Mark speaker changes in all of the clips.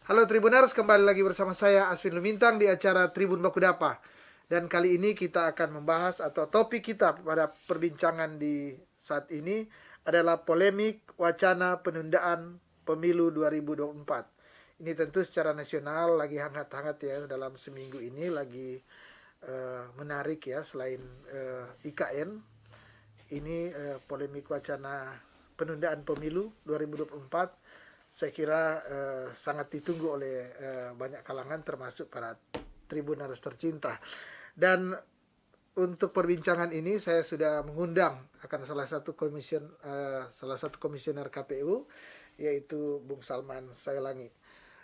Speaker 1: Halo Tribuners, kembali lagi bersama saya Aswin Lumintang di acara Tribun Bakudapa. Dan kali ini kita akan membahas atau topik kita pada perbincangan di saat ini adalah polemik wacana penundaan pemilu 2024. Ini tentu secara nasional lagi hangat-hangat ya, dalam seminggu ini lagi menarik ya, selain IKN. Ini polemik wacana penundaan pemilu 2024 saya kira sangat ditunggu oleh banyak kalangan termasuk para tribuners tercinta. Dan untuk perbincangan ini saya sudah mengundang akan salah satu komisioner KPU yaitu Bung Salman Sailangi.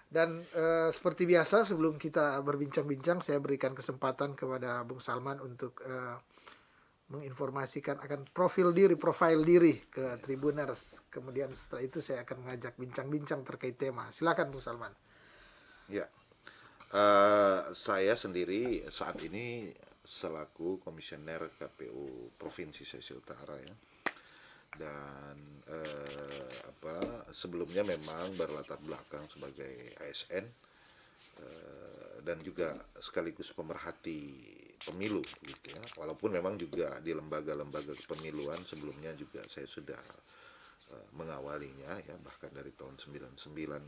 Speaker 1: Dan seperti biasa sebelum kita berbincang-bincang saya berikan kesempatan kepada Bung Salman untuk menginformasikan akan profil diri ke Tribuners. Kemudian setelah itu saya akan mengajak bincang-bincang terkait tema. Silakan Bu Salman.
Speaker 2: Ya, saya sendiri saat ini selaku komisioner KPU Provinsi Sulawesi Utara ya. Dan sebelumnya memang berlatar belakang sebagai ASN dan juga sekaligus pemerhati pemilu gitu ya. Walaupun memang juga di lembaga-lembaga kepemiluan sebelumnya juga saya sudah mengawalinya ya, bahkan dari tahun 99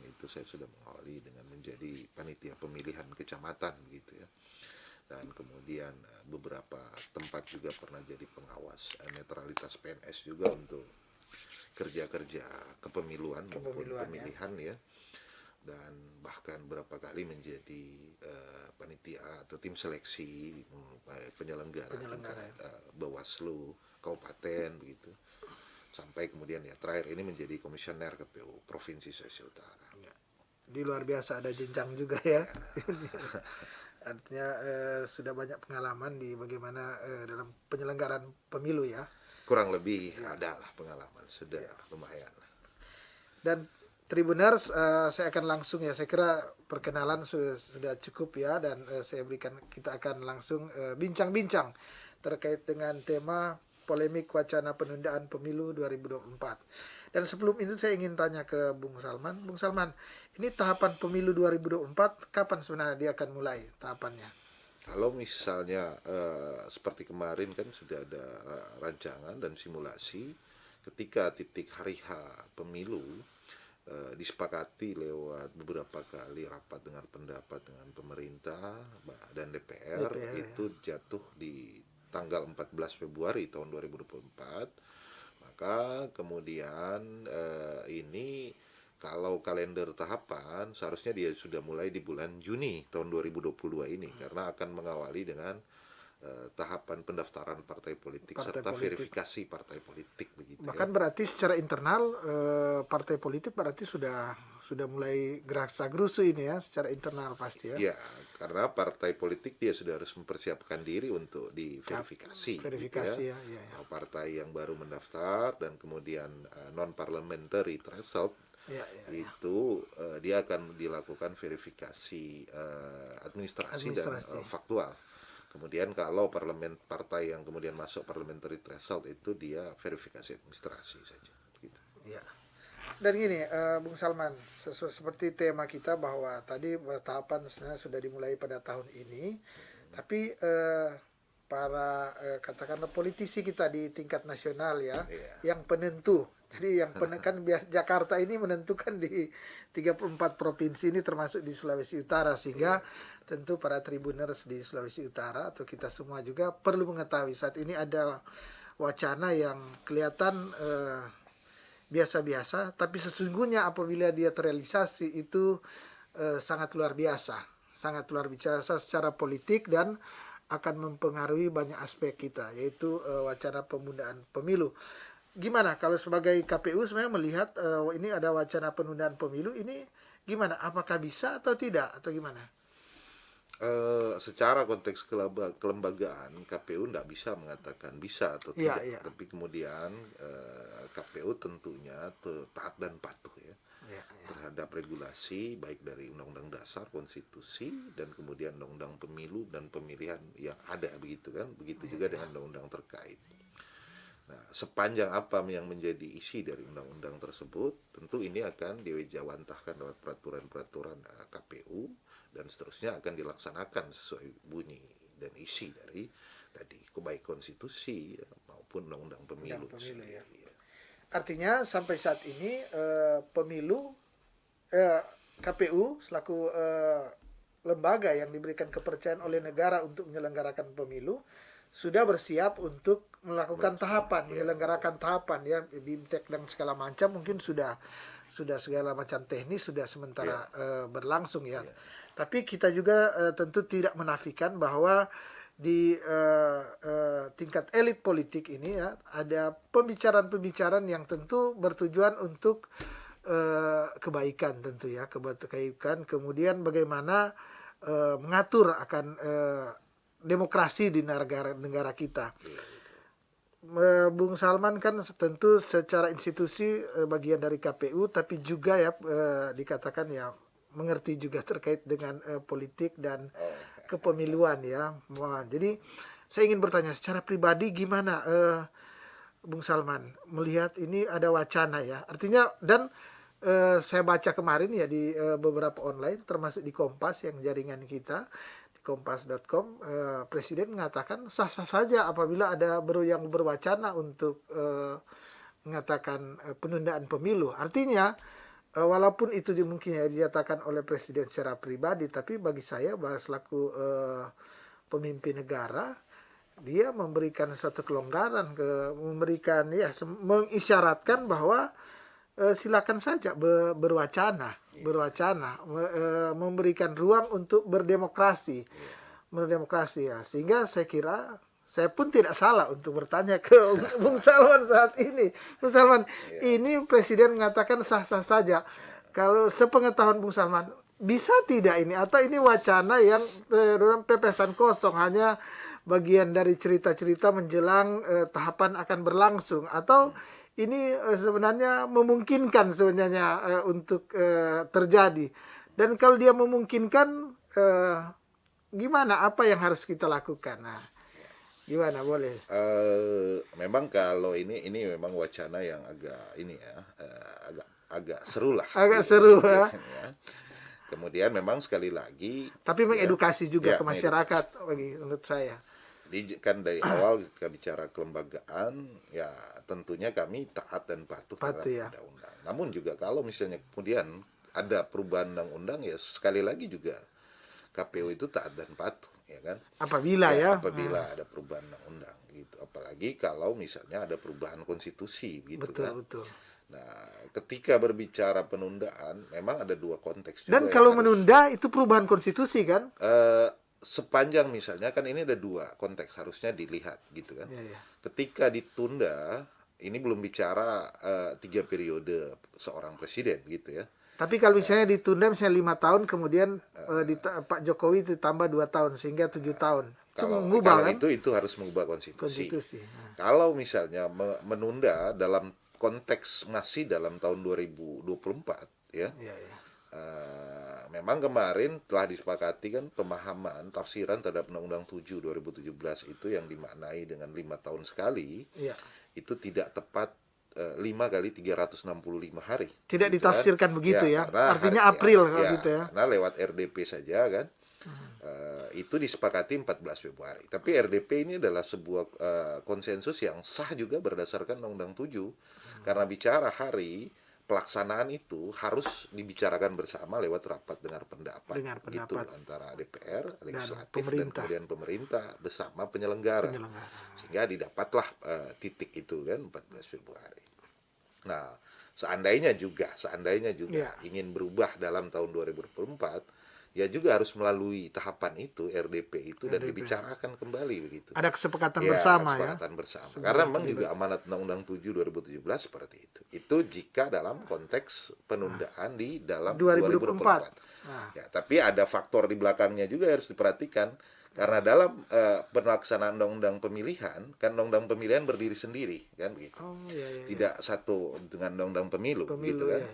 Speaker 2: itu saya sudah mengawali dengan menjadi panitia pemilihan kecamatan gitu ya. Dan kemudian beberapa tempat juga pernah jadi pengawas netralitas PNS juga untuk kerja-kerja kepemiluan maupun pemilihan ya. Dan bahkan berapa kali menjadi panitia atau tim seleksi penyelenggara Bawaslu kabupaten begitu, sampai kemudian ya terakhir ini menjadi komisioner KPU Provinsi Sulawesi Utara.
Speaker 1: Di luar biasa ada jenjang juga ya. Artinya sudah banyak pengalaman di bagaimana dalam penyelenggaraan pemilu ya.
Speaker 2: Kurang lebih adalah pengalaman sudah lumayan.
Speaker 1: Dan Tribuners, saya akan langsung ya, saya kira perkenalan sudah cukup ya, dan kita akan langsung bincang-bincang terkait dengan tema polemik wacana penundaan pemilu 2024. Dan sebelum itu saya ingin tanya ke Bung Salman. Bung Salman, ini tahapan pemilu 2024 kapan sebenarnya dia akan mulai tahapannya?
Speaker 2: Kalau misalnya seperti kemarin kan sudah ada rancangan dan simulasi ketika titik hari H pemilu disepakati lewat beberapa kali rapat dengan pendapat dengan pemerintah dan DPR itu ya. Jatuh di tanggal 14 Februari tahun 2024. Maka kemudian ini kalau kalender tahapan seharusnya dia sudah mulai di bulan Juni tahun 2022 ini, karena akan mengawali dengan tahapan pendaftaran partai politik serta verifikasi partai politik begitu.
Speaker 1: Bahkan ya. Berarti secara internal partai politik berarti sudah mulai gerak-gerusu ini ya, secara internal pasti ya.
Speaker 2: Ya, karena partai politik dia sudah harus mempersiapkan diri untuk diverifikasi.
Speaker 1: Verifikasi
Speaker 2: gitu ya. Partai yang baru mendaftar dan kemudian non parliamentary threshold itu dia akan dilakukan verifikasi administrasi dan faktual. Kemudian kalau partai yang kemudian masuk parliamentary threshold itu dia verifikasi administrasi saja. Gitu.
Speaker 1: Ya. Dan gini, Bung Salman, seperti tema kita bahwa tadi tahapan sebenarnya sudah dimulai pada tahun ini, tapi para katakanlah politisi kita di tingkat nasional ya, yang penentu. Jadi yang kan Jakarta ini menentukan di 34 provinsi ini termasuk di Sulawesi Utara, sehingga tentu para tribuners di Sulawesi Utara atau kita semua juga perlu mengetahui saat ini ada wacana yang kelihatan biasa-biasa, tapi sesungguhnya apabila dia terrealisasi itu sangat luar biasa secara politik dan akan mempengaruhi banyak aspek kita, yaitu wacana penundaan pemilu. Gimana kalau sebagai KPU sebenarnya melihat ini ada wacana penundaan pemilu ini gimana? Apakah bisa atau tidak atau gimana?
Speaker 2: Secara konteks kelembagaan KPU tidak bisa mengatakan bisa atau tidak, tapi kemudian KPU tentunya taat dan patuh ya terhadap regulasi baik dari Undang-Undang Dasar, Konstitusi, dan kemudian Undang-Undang Pemilu dan Pemilihan yang ada begitu kan, begitu juga dengan undang-undang terkait. Nah, sepanjang apa yang menjadi isi dari undang-undang tersebut, tentu ini akan diwejawantahkan lewat peraturan-peraturan KPU dan seterusnya akan dilaksanakan sesuai bunyi dan isi dari tadi baik konstitusi ya, maupun undang-undang pemilu,
Speaker 1: Ya.
Speaker 2: sendiri. Ya.
Speaker 1: Artinya sampai saat ini pemilu KPU selaku lembaga yang diberikan kepercayaan oleh negara untuk menyelenggarakan pemilu sudah bersiap untuk melakukan tahapan, menyelenggarakan tahapan ya, BIMTEK dan segala macam mungkin sudah segala macam teknis sudah sementara berlangsung ya. Tapi kita juga tentu tidak menafikan bahwa di tingkat elit politik ini ya ada pembicaraan-pembicaraan yang tentu bertujuan untuk kebaikan tentu ya, kebaikan, kemudian bagaimana mengatur akan demokrasi di negara kita. Bung Salman kan tentu secara institusi bagian dari KPU, tapi juga ya dikatakan ya mengerti juga terkait dengan politik dan kepemiluan ya. Wah, jadi saya ingin bertanya secara pribadi gimana Bung Salman melihat ini ada wacana ya. Artinya dan saya baca kemarin ya di beberapa online termasuk di Kompas yang jaringan kita kompas.com, Presiden mengatakan sah-sah saja apabila ada yang berwacana untuk mengatakan penundaan pemilu. Artinya walaupun itu mungkin ya dinyatakan oleh Presiden secara pribadi, tapi bagi saya bahwa selaku pemimpin negara dia memberikan suatu kelonggaran, mengisyaratkan bahwa silakan saja berwacana, memberikan ruang untuk berdemokrasi ya. Sehingga saya kira saya pun tidak salah untuk bertanya ke Bung Salman saat ini. Bung Salman, ini Presiden mengatakan sah-sah saja. Kalau sepengetahuan Bung Salman, bisa tidak ini atau ini wacana yang pepesan kosong, hanya bagian dari cerita-cerita menjelang tahapan akan berlangsung, atau ini sebenarnya memungkinkan sebenarnya untuk terjadi. Dan kalau dia memungkinkan, gimana? Apa yang harus kita lakukan? Nah, gimana boleh?
Speaker 2: Memang kalau ini memang wacana yang agak ini ya, agak seru lah.
Speaker 1: Agak seru ya.
Speaker 2: Kemudian memang sekali lagi.
Speaker 1: Tapi mengedukasi juga ke masyarakat
Speaker 2: mengedukasi.
Speaker 1: menurut saya.
Speaker 2: Kan dari awal kita bicara kelembagaan, ya tentunya kami taat dan patuh terhadap undang-undang. Namun juga kalau misalnya kemudian ada perubahan undang-undang, ya sekali lagi juga KPU itu taat dan patuh, ya kan?
Speaker 1: Apabila
Speaker 2: ada perubahan undang-undang gitu. Apalagi kalau misalnya ada perubahan konstitusi gitu. Betul. Nah, ketika berbicara penundaan, memang ada dua konteks juga.
Speaker 1: Dan kalau menunda itu perubahan konstitusi kan?
Speaker 2: Sepanjang misalnya kan ini ada dua konteks harusnya dilihat gitu kan. Ketika ditunda, ini belum bicara 3 periode seorang presiden gitu ya.
Speaker 1: Tapi kalau misalnya ditunda misalnya 5 tahun, kemudian Pak Jokowi ditambah 2 tahun sehingga 7 tahun.
Speaker 2: Kalau
Speaker 1: kan?
Speaker 2: itu harus mengubah konstitusi. Kalau misalnya menunda dalam konteks masih dalam tahun 2024 ya. Memang kemarin telah disepakati kan pemahaman tafsiran terhadap Undang-Undang 7 2017 itu yang dimaknai dengan 5 tahun sekali. Itu tidak tepat 5 kali 365 hari.
Speaker 1: Tidak gitu ditafsirkan kan? Begitu ya. Artinya April gitu ya.
Speaker 2: Karena lewat RDP saja kan. Itu disepakati 14 Februari. Tapi RDP ini adalah sebuah konsensus yang sah juga berdasarkan Undang-Undang 7. Karena bicara hari pelaksanaan itu harus dibicarakan bersama lewat rapat dengar pendapat. Gitu antara DPR, legislatif dan kemudian pemerintah bersama penyelenggara. Sehingga didapatlah titik itu kan 14 Februari. Nah, seandainya juga ingin berubah dalam tahun 2024, ya juga harus melalui tahapan itu, RDP itu, dan dibicarakan kembali begitu.
Speaker 1: Ada kesepakatan bersama
Speaker 2: bersama. Karena memang juga amanat Undang-Undang 7 2017 seperti itu. Itu jika dalam konteks penundaan di dalam 2024. Ya, tapi ada faktor di belakangnya juga harus diperhatikan. Karena dalam pelaksanaan undang-undang pemilihan, kan undang-undang pemilihan berdiri sendiri, kan gitu. Tidak satu dengan undang-undang pemilu gitu kan.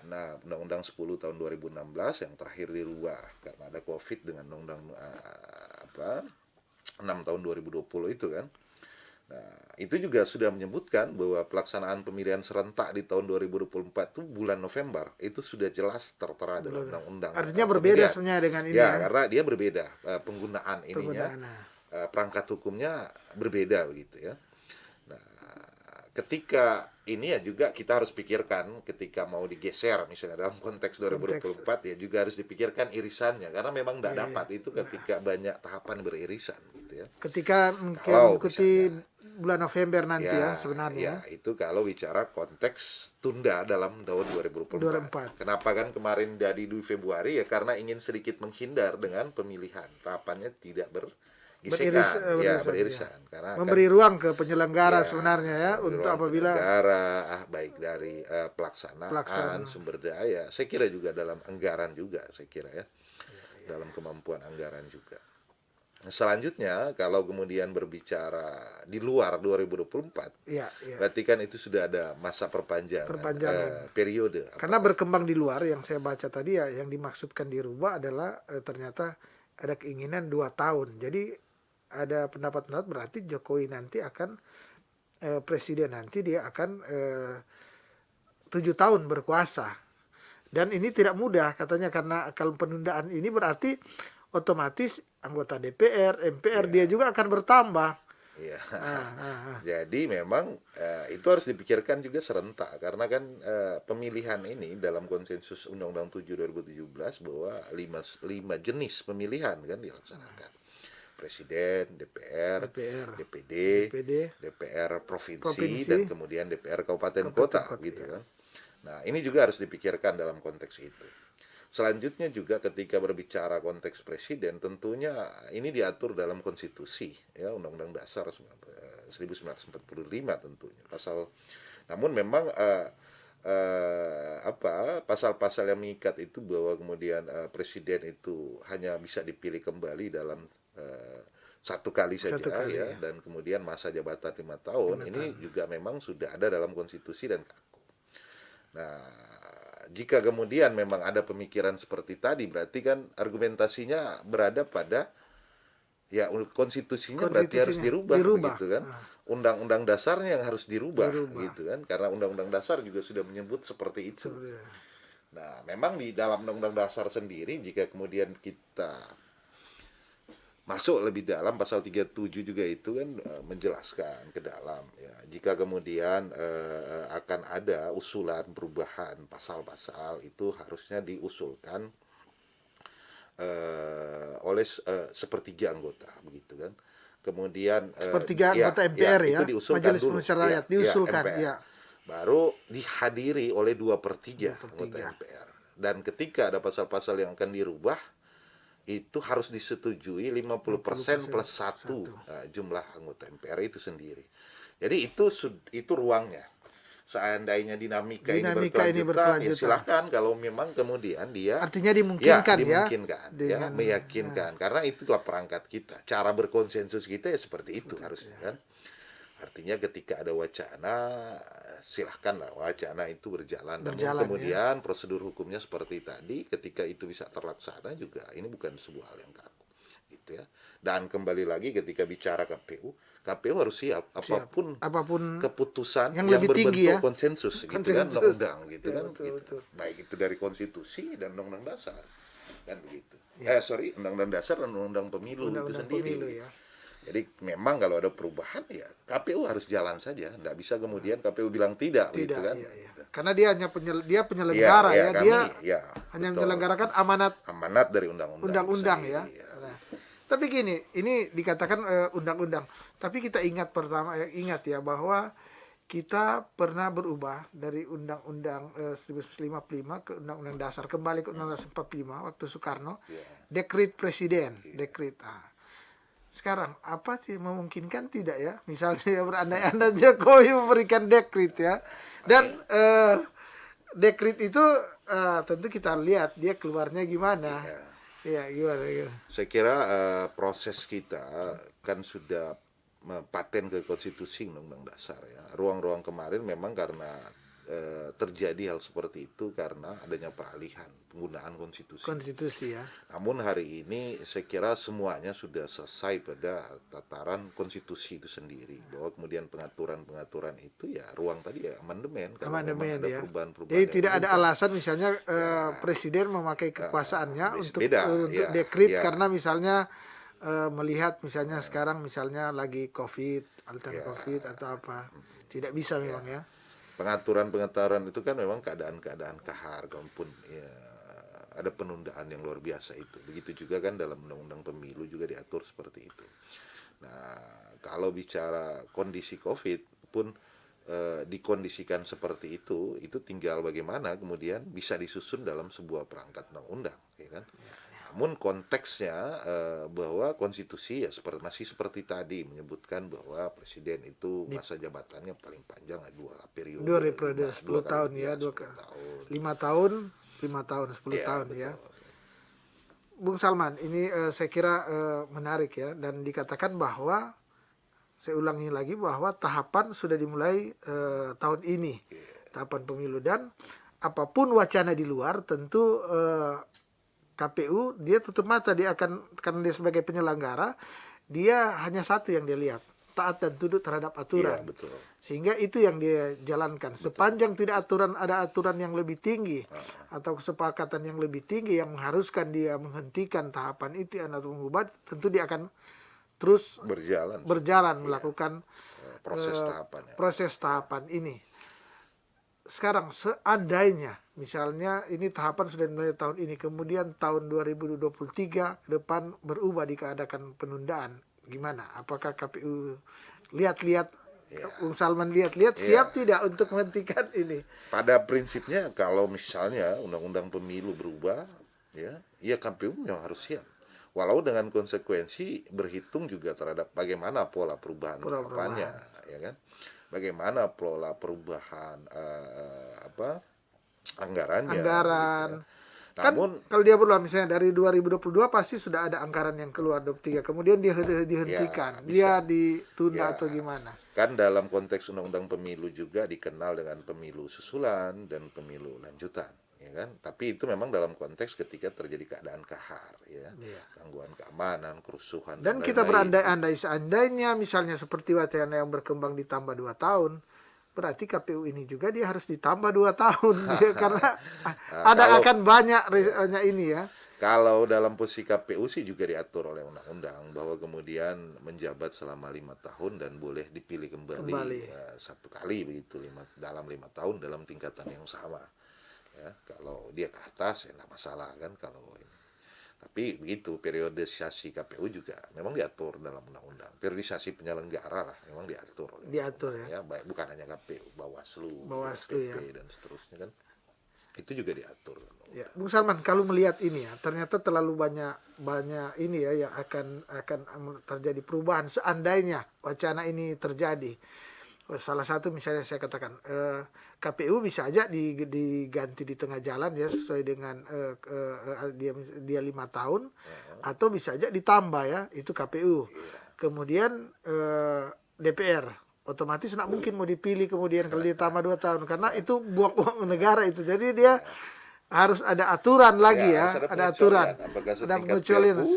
Speaker 2: Nah, Undang-Undang 10 tahun 2016 yang terakhir dirubah karena ada Covid dengan Undang 6 tahun 2020 itu kan. Nah, itu juga sudah menyebutkan bahwa pelaksanaan pemilihan serentak di tahun 2024 itu bulan November. Itu sudah jelas tertera dalam undang-undang
Speaker 1: Artinya berbeda
Speaker 2: pemilihan.
Speaker 1: sebenarnya dengan ini
Speaker 2: Ya,
Speaker 1: ya,
Speaker 2: karena dia berbeda penggunaan ininya,
Speaker 1: penggunaan.
Speaker 2: perangkat hukumnya berbeda begitu ya. Nah, ketika ini ya juga kita harus pikirkan ketika mau digeser misalnya dalam konteks 2024 ya juga harus dipikirkan irisannya karena memang tidak dapat itu ketika banyak tahapan beririsan gitu ya.
Speaker 1: Ketika
Speaker 2: Kalau
Speaker 1: mengikuti
Speaker 2: misalnya
Speaker 1: bulan November nanti ya
Speaker 2: ya,
Speaker 1: sebenarnya.
Speaker 2: itu kalau bicara konteks tunda dalam tahun 2024.
Speaker 1: 2024.
Speaker 2: Kenapa kan kemarin dari 2 Februari ya karena ingin sedikit menghindar dengan pemilihan. Tahapannya tidak bergesekan, beririsan. Karena
Speaker 1: Memberi ruang ke penyelenggara
Speaker 2: ya,
Speaker 1: sebenarnya ya untuk
Speaker 2: ruang
Speaker 1: apabila
Speaker 2: penyelenggara, baik dari pelaksanaan,
Speaker 1: Pelaksanaan.
Speaker 2: sumber daya, saya kira juga dalam anggaran juga, saya kira ya, dalam kemampuan anggaran juga. Selanjutnya, kalau kemudian berbicara di luar 2024,
Speaker 1: ya,
Speaker 2: berarti kan itu sudah ada masa perpanjangan, periode.
Speaker 1: karena berkembang di luar yang saya baca tadi ya, yang dimaksudkan dirubah adalah ternyata ada keinginan 2 tahun. Jadi ada pendapat berarti Jokowi nanti akan presiden nanti dia akan 7 tahun berkuasa. Dan ini tidak mudah katanya karena kalau penundaan ini berarti otomatis anggota DPR, MPR dia juga akan bertambah.
Speaker 2: Ya. Jadi memang itu harus dipikirkan juga serentak karena kan pemilihan ini dalam konsensus Undang-Undang 7 2017 bahwa 5 jenis pemilihan kan dilaksanakan. Presiden, DPR, DPD, DPR provinsi, dan kemudian DPR kabupaten kota gitu kan. Nah, ini juga harus dipikirkan dalam konteks itu. Selanjutnya juga ketika berbicara konteks presiden tentunya ini diatur dalam konstitusi ya Undang-Undang Dasar 1945 tentunya namun memang pasal-pasal yang mengikat itu bahwa kemudian presiden itu hanya bisa dipilih kembali dalam 1 kali saja ya dan kemudian masa jabatan 5 tahun ini juga memang sudah ada dalam konstitusi dan KAKU. Nah, jika kemudian memang ada pemikiran seperti tadi, berarti kan argumentasinya berada pada ya konstitusinya berarti harus dirubah. Begitu kan. Undang-undang dasarnya yang harus dirubah. Gitu kan. Karena undang-undang dasar juga sudah menyebut seperti itu. Nah, memang di dalam undang-undang dasar sendiri jika kemudian kita masuk lebih dalam pasal 37 juga itu kan menjelaskan ke dalam ya jika kemudian akan ada usulan perubahan pasal-pasal itu harusnya diusulkan oleh sepertiga anggota begitu kan kemudian
Speaker 1: sepertiga anggota MPR ya,
Speaker 2: itu diusulkan Majelis
Speaker 1: Pemusyawaratan Rakyat diusulkan ya,
Speaker 2: baru dihadiri oleh 2/3 anggota MPR dan ketika ada pasal-pasal yang akan dirubah itu harus disetujui 50% plus 1 jumlah anggota MPR itu sendiri. Jadi itu ruangnya. Seandainya dinamika ini berkelanjutan, ya silahkan kalau memang kemudian dia
Speaker 1: artinya dimungkinkan
Speaker 2: meyakinkan karena itulah perangkat kita. Cara berkonsensus kita ya seperti itu harusnya kan. Artinya ketika ada wacana silahkanlah wacana itu berjalan namun kemudian prosedur hukumnya seperti tadi ketika itu bisa terlaksana juga ini bukan sebuah hal yang kaku gitu ya dan kembali lagi ketika bicara KPU harus siap apapun keputusan yang lebih berbentuk tinggi, konsensus gitu kan undang-undang gitu kan betul. Baik itu dari konstitusi dan undang-undang dasar kan begitu undang-undang dasar dan undang-undang pemilu itu sendiri ya. Jadi memang kalau ada perubahan ya KPU harus jalan saja, tidak bisa kemudian KPU bilang tidak gitu kan.
Speaker 1: Iya. Karena dia hanya penyelenggara dia hanya menyelenggarakan amanat dari undang-undang ya. Nah, tapi gini, ini dikatakan undang-undang. Tapi kita ingat ya bahwa kita pernah berubah dari Undang-Undang 1955 ke Undang-Undang Dasar kembali ke Undang-Undang 45 waktu Soekarno, dekret presiden, dekret. Sekarang apa sih memungkinkan tidak ya misalnya berandai-andai Jokowi memberikan dekret ya dan dekret itu tentu kita lihat dia keluarnya gimana gimana.
Speaker 2: Saya kira proses kita kan sudah paten ke konstitusi undang-undang dasar ya ruang-ruang kemarin memang karena terjadi hal seperti itu karena adanya peralihan penggunaan
Speaker 1: konstitusi ya.
Speaker 2: Namun hari ini saya kira semuanya sudah selesai pada tataran konstitusi itu sendiri, bahwa kemudian pengaturan-pengaturan itu ya ruang tadi ya amandemen kalau memang
Speaker 1: Amandemen
Speaker 2: ada
Speaker 1: ya.
Speaker 2: perubahan-perubahan
Speaker 1: Jadi
Speaker 2: yang
Speaker 1: tidak ada
Speaker 2: diinginkan.
Speaker 1: alasan misalnya presiden memakai kekuasaannya untuk
Speaker 2: beda,
Speaker 1: untuk
Speaker 2: ya,
Speaker 1: dekret
Speaker 2: ya.
Speaker 1: karena misalnya melihat misalnya sekarang misalnya lagi COVID, alasan
Speaker 2: Ya.
Speaker 1: COVID atau apa. Tidak bisa memang ya.
Speaker 2: Pengaturan-pengaturan itu kan memang keadaan-keadaan kahar, kalaupun ya ada penundaan yang luar biasa itu. Begitu juga kan dalam undang-undang pemilu juga diatur seperti itu. Nah, kalau bicara kondisi COVID pun dikondisikan seperti itu tinggal bagaimana kemudian bisa disusun dalam sebuah perangkat undang-undang, ya kan? Namun konteksnya bahwa konstitusi ya masih seperti tadi menyebutkan bahwa presiden itu masa jabatannya paling panjang 2 periode.
Speaker 1: 2 periode 10 tahun ya,
Speaker 2: 10 tahun.
Speaker 1: 5 tahun 10
Speaker 2: Ya,
Speaker 1: tahun
Speaker 2: betul.
Speaker 1: ya. Bung Salman, ini saya kira menarik ya, dan dikatakan bahwa saya ulangi lagi bahwa tahapan sudah dimulai tahun ini, tahapan pemilu, dan apapun wacana di luar tentu KPU dia tutup mata, dia akan, karena dia sebagai penyelenggara dia hanya satu yang dia lihat, taat dan tunduk terhadap aturan.
Speaker 2: Iya, betul.
Speaker 1: Sehingga itu yang dia jalankan. Sepanjang tidak ada aturan yang lebih tinggi atau kesepakatan yang lebih tinggi yang mengharuskan dia menghentikan tahapan itu atau mengubah, tentu dia akan terus berjalan melakukan
Speaker 2: proses
Speaker 1: tahapan ini. Sekarang seandainya misalnya ini tahapan sudah dimulai tahun ini, kemudian tahun 2023 ke depan berubah dikeadakan penundaan, gimana? Apakah KPU lihat-lihat, Bung Salman lihat-lihat siap tidak untuk menghentikan ini?
Speaker 2: Pada prinsipnya kalau misalnya undang-undang pemilu berubah, ya KPU memang harus siap. Walau dengan konsekuensi berhitung juga terhadap bagaimana pola perubahan tahapannya, ya kan? Bagaimana pola perubahan anggarannya. Gitu ya.
Speaker 1: Kan
Speaker 2: Namun
Speaker 1: kalau dia berubah misalnya dari 2022 pasti sudah ada anggaran yang keluar 23, kemudian dia dihentikan, dia ditunda atau gimana?
Speaker 2: Kan dalam konteks undang-undang pemilu juga dikenal dengan pemilu susulan dan pemilu lanjutan, ya kan? Tapi itu memang dalam konteks ketika terjadi keadaan kahar, ya, gangguan keamanan, kerusuhan.
Speaker 1: Dan kita berandai-andai seandainya misalnya seperti wacana yang berkembang ditambah 2 tahun, berarti KPU ini juga dia harus ditambah 2 tahun karena akan banyak ini ya.
Speaker 2: Kalau dalam posisi KPU sih juga diatur oleh undang-undang bahwa kemudian menjabat selama 5 tahun dan boleh dipilih kembali. Satu kali begitu dalam 5 tahun dalam tingkatan yang sama. Ya, kalau dia ke atas ya nggak masalah kan kalau ini. Tapi begitu periodisasi KPU juga memang diatur dalam undang-undang. Periodisasi penyelenggara lah memang diatur oleh ya. Baik, bukan hanya KPU, Bawaslu SPP dan seterusnya kan. Itu juga diatur.
Speaker 1: Ya, Bung Salman, kalau melihat ini ya, ternyata terlalu banyak ini ya yang akan terjadi perubahan seandainya wacana ini terjadi. Salah satu misalnya saya katakan KPU bisa aja diganti di tengah jalan ya sesuai dengan dia 5 tahun atau bisa aja ditambah ya, itu KPU. Kemudian DPR otomatis nggak mungkin mau dipilih kemudian kalau ditambah 2 tahun karena itu buang uang negara itu. Jadi dia harus ada aturan lagi ada aturan, ada pengecualian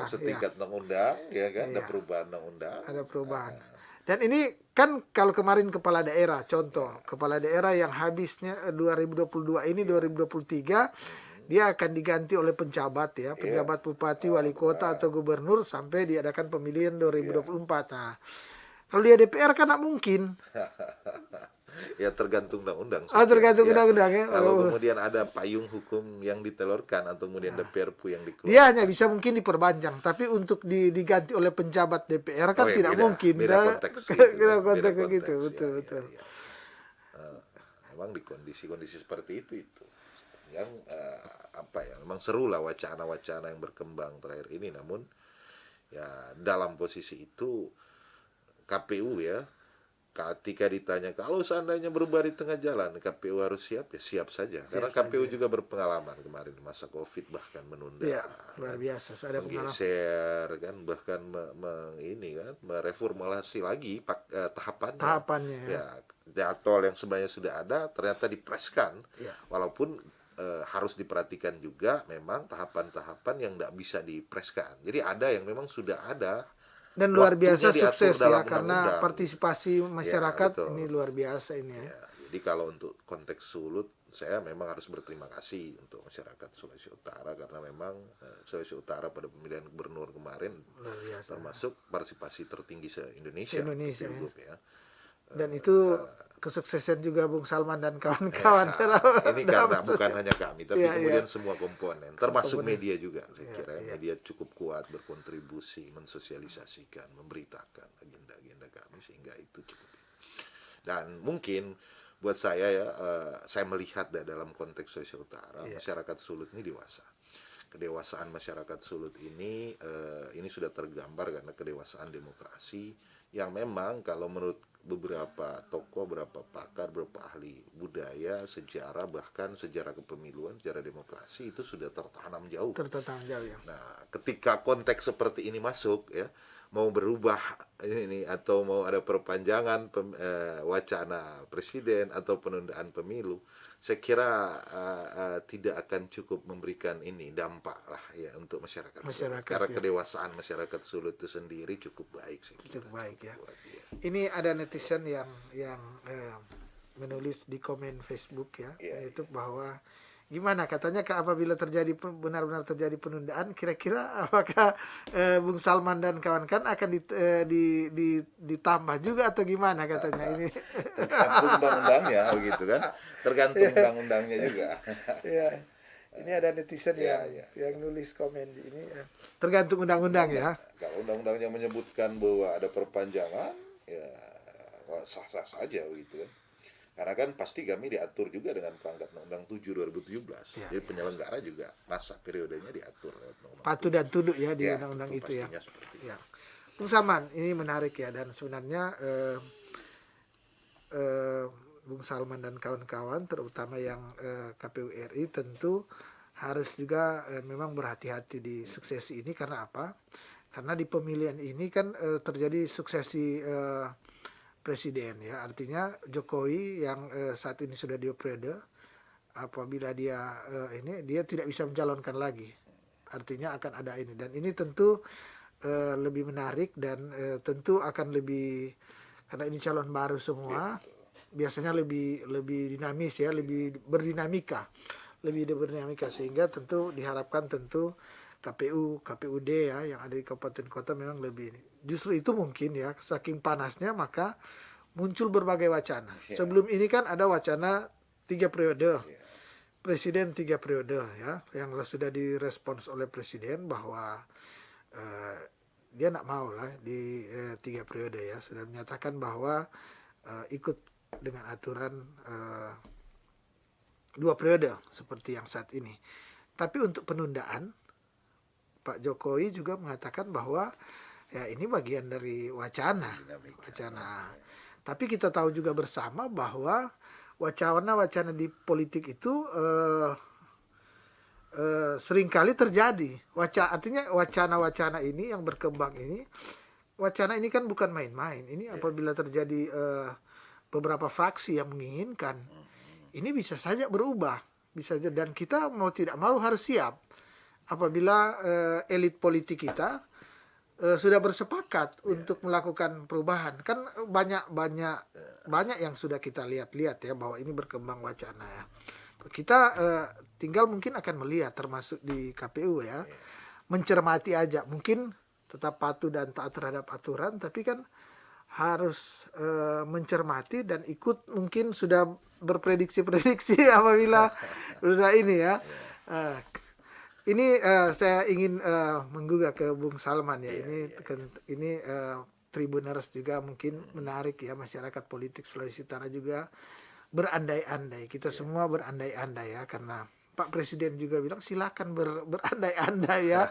Speaker 2: setingkat undang-undang ya kan, ada perubahan undang-undang.
Speaker 1: Ada perubahan. Dan ini kan kalau kemarin kepala daerah, contoh kepala daerah yang habisnya 2022 ini 2023 dia akan diganti oleh penjabat ya, penjabat bupati, wali kota atau gubernur sampai diadakan pemilihan 2024. Nah, kalau dia DPR kan nggak mungkin.
Speaker 2: Ya tergantung undang-undang.
Speaker 1: Tergantung undang-undang ya.
Speaker 2: Kalau kemudian ada payung hukum yang ditelurkan atau kemudian DPR yang dikeluarkan.
Speaker 1: Dia hanya bisa mungkin diperpanjang, tapi untuk diganti oleh penjabat DPR kan tidak mungkin.
Speaker 2: Beda konteks.
Speaker 1: Beda konteks gitu, betul.
Speaker 2: Ya. Memang di kondisi seperti itu yang memang seru lah wacana-wacana yang berkembang terakhir ini. Namun ya dalam posisi itu KPU ya ketika ditanya kalau seandainya berubah di tengah jalan, KPU harus siap ya siap saja. Karena
Speaker 1: saja.
Speaker 2: KPU juga berpengalaman kemarin di masa COVID bahkan menunda,
Speaker 1: Iya, luar biasa. Ada pengalaman.
Speaker 2: menggeser kan, bahkan ini kan mereformulasi lagi tahapannya.
Speaker 1: Tahapannya ya.
Speaker 2: Ya, jadwal yang sebenarnya sudah ada ternyata dipreskan.
Speaker 1: Ya.
Speaker 2: Walaupun harus diperhatikan juga memang tahapan-tahapan yang tidak bisa dipreskan. Jadi ada yang memang sudah ada.
Speaker 1: Dan luar biasa
Speaker 2: Waktunya diatur
Speaker 1: sukses
Speaker 2: dalam
Speaker 1: ya, karena
Speaker 2: undang-undang.
Speaker 1: partisipasi masyarakat
Speaker 2: betul.
Speaker 1: ini luar biasa ini ya.
Speaker 2: Ya, jadi kalau untuk konteks Sulut, saya memang harus berterima kasih untuk masyarakat Sulawesi Utara karena memang Sulawesi Utara pada pemilihan gubernur kemarin
Speaker 1: Luar biasa.
Speaker 2: termasuk partisipasi tertinggi se-Indonesia.
Speaker 1: Se-Indonesia,
Speaker 2: Pilgub, ya.
Speaker 1: Dan itu kesuksesan juga Bung Salman dan kawan-kawan.
Speaker 2: Ini karena bukan hanya kami, tapi
Speaker 1: Iya,
Speaker 2: kemudian semua komponen, termasuk
Speaker 1: Komponen.
Speaker 2: media juga. Saya
Speaker 1: Iya,
Speaker 2: kira
Speaker 1: iya.
Speaker 2: media cukup kuat berkontribusi, mensosialisasikan, memberitakan agenda-agenda kami sehingga itu cukup. Dan mungkin buat saya ya, saya melihat dalam konteks Sulawesi Utara,
Speaker 1: Iya.
Speaker 2: masyarakat Sulut ini dewasa. Kedewasaan masyarakat Sulut ini sudah tergambar karena kedewasaan demokrasi yang memang kalau menurut beberapa tokoh, beberapa pakar, beberapa ahli budaya, sejarah, bahkan sejarah kepemiluan, sejarah demokrasi itu sudah tertanam jauh.
Speaker 1: Tertanam jauh ya.
Speaker 2: Nah, ketika konteks seperti ini masuk ya, mau berubah ini atau mau ada perpanjangan wacana presiden atau penundaan pemilu, saya kira tidak akan cukup memberikan ini dampak lah ya untuk masyarakat. Karena
Speaker 1: ya.
Speaker 2: kedewasaan masyarakat Sulut itu sendiri cukup baik sih.
Speaker 1: Cukup baik ya. Ini ada netizen yang menulis di komen Facebook ya, yaitu bahwa gimana katanya apabila benar-benar terjadi penundaan, kira-kira apakah Bung Salman dan kawan-kawan akan ditambah juga atau gimana katanya ini?
Speaker 2: Tergantung undang-undangnya begitu kan. Tergantung undang-undangnya juga.
Speaker 1: Ya. Ini ada netizen yang nulis komen di ini. Tergantung undang-undang ya.
Speaker 2: Kalau undang-undangnya menyebutkan bahwa ada perpanjangan, ya sah-sah saja begitu kan. Karena kan pasti kami diatur juga dengan perangkat Undang-Undang 7 2017. Jadi penyelenggara juga masa periodenya diatur lewat Undang-Undang.
Speaker 1: Patuh dan tunduk ya di undang-undang itu ya. Ya. Bung Salman, ini menarik ya, dan sebenarnya Bung Salman dan kawan-kawan terutama yang KPU RI tentu harus juga memang berhati-hati di suksesi ini. Karena apa? Karena di pemilihan ini kan terjadi suksesi presiden ya, artinya Jokowi yang saat ini sudah 2 periode, apabila dia dia tidak bisa mencalonkan lagi, artinya akan ada ini, dan ini tentu lebih menarik dan tentu akan lebih, karena ini calon baru semua, biasanya lebih dinamis ya, lebih berdinamika, sehingga tentu diharapkan tentu KPUD ya yang ada di kabupaten kota memang lebih ini. Justru itu mungkin ya, saking panasnya maka muncul berbagai wacana. Sebelum ini kan ada wacana 3 periode. Presiden 3 periode ya, yang sudah direspons oleh presiden bahwa dia nak mau lah di 3 periode ya, sudah menyatakan bahwa ikut dengan aturan 2 periode seperti yang saat ini. Tapi untuk penundaan, Pak Jokowi juga mengatakan bahwa ya ini bagian dari wacana. Tapi kita tahu juga bersama bahwa wacana di politik itu seringkali terjadi. Artinya wacana-wacana ini yang berkembang ini, wacana ini kan bukan main-main. Ini apabila terjadi beberapa fraksi yang menginginkan, ini bisa saja berubah, dan kita mau tidak mau harus siap. Apabila elit politik kita sudah bersepakat untuk melakukan perubahan, kan banyak yang sudah kita lihat ya bahwa ini berkembang wacana ya. Kita tinggal mungkin akan melihat, termasuk di KPU ya, mencermati aja, mungkin tetap patuh dan taat terhadap aturan, tapi kan harus mencermati dan ikut, mungkin sudah berprediksi apabila berusaha ini ya. Ini saya ingin menggugah ke Bung Salman ya. Ini Tribuners juga mungkin menarik ya, masyarakat politik Sulawesi Utara juga berandai-andai. Kita semua berandai-andai ya, karena Pak Presiden juga bilang silakan berandai-andai ya.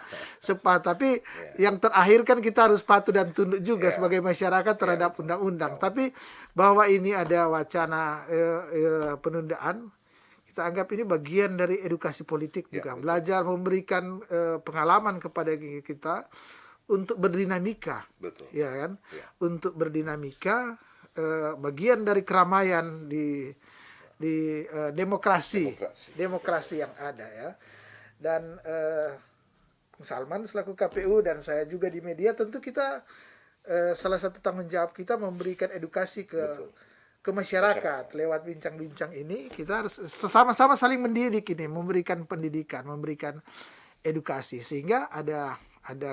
Speaker 1: Tapi yang terakhir kan kita harus patuh dan tunduk juga sebagai masyarakat terhadap undang-undang. Tapi bahwa ini ada wacana penundaan, kita anggap ini bagian dari edukasi politik juga. Belajar memberikan pengalaman kepada kita untuk berdinamika.
Speaker 2: Betul.
Speaker 1: Ya kan? Untuk berdinamika, bagian dari keramaian di demokrasi yang ada ya. Dan Bung Salman selaku KPU dan saya juga di media, tentu kita salah satu tanggung jawab kita memberikan edukasi ke masyarakat lewat bincang-bincang ini. Kita harus sama-sama saling mendidik ini, memberikan pendidikan, memberikan edukasi, sehingga ada